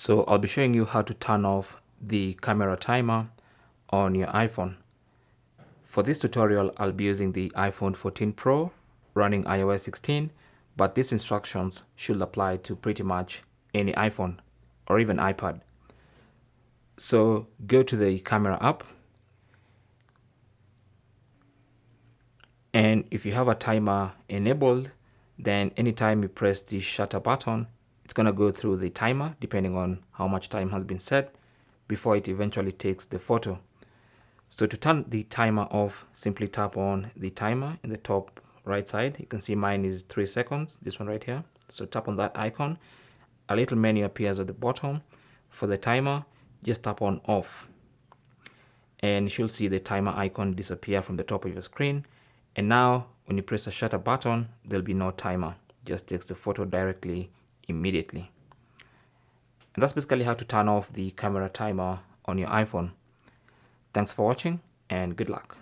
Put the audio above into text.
So I'll be showing you how to turn off the camera timer on your iPhone. For this tutorial, I'll be using the iPhone 14 Pro running iOS 16, but these instructions should apply to pretty much any iPhone or even iPad. So go to the camera app, and if you have a timer enabled, then anytime you press the shutter button, it's going to go through the timer depending on how much time has been set before it eventually takes the photo. So to turn the timer off, simply tap on the timer in the top right side. You can see mine is 3 seconds, this one right here. So tap on that icon. A little menu appears at the bottom. For the timer, just tap on off. And you should see the timer icon disappear from the top of your screen. And now when you press the shutter button, there'll be no timer. Just takes the photo directly, immediately. And that's basically how to turn off the camera timer on your iPhone. Thanks for watching and good luck.